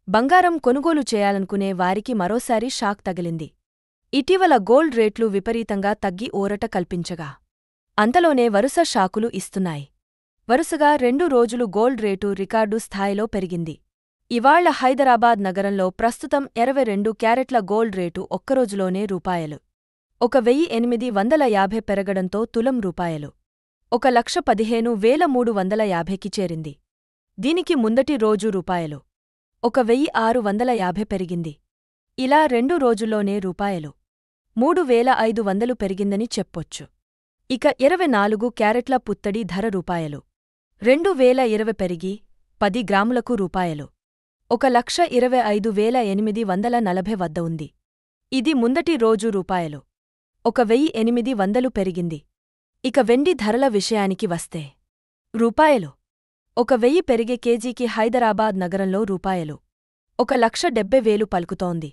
బంగారం కొనుగోలు చేయాలనుకునే వారికి మరోసారి షాక్ తగిలింది. ఇటీవల గోల్డ్ రేట్లు విపరీతంగా తగ్గి ఊరట కల్పించగా అంతలోనే వరుస షాకులు ఇస్తున్నాయి. వరుసగా 2 రోజులు గోల్డ్ రేటు రికార్డు స్థాయిలో పెరిగింది. ఇవాళ్ల హైదరాబాద్ నగరంలో ప్రస్తుతం 22 క్యారెట్ల గోల్డ్ రేటు ఒక్కరోజులోనే రూపాయలు 1,850 పెరగడంతో తులం రూపాయలు 1,15,350కి చేరింది. దీనికి ముందటి రోజు రూపాయలు 1,650 పెరిగింది. ఇలా 2 రోజుల్లోనే రూపాయలు 3,500 పెరిగిందని చెప్పొచ్చు. ఇక 24 క్యారెట్ల పుత్తడి ధర రూపాయలు 2,020 పెరిగి 10 గ్రాములకు రూపాయలు 1,25,840 వద్ద ఉంది. ఇది ముందటి రోజు రూపాయలు 1,800 పెరిగింది. ఇక వెండి ధరల విషయానికి వస్తే రూపాయలు 1,000 పెరిగే కేజీకి హైదరాబాద్ నగరంలో రూపాయలు 1,70,000 పలుకుతోంది.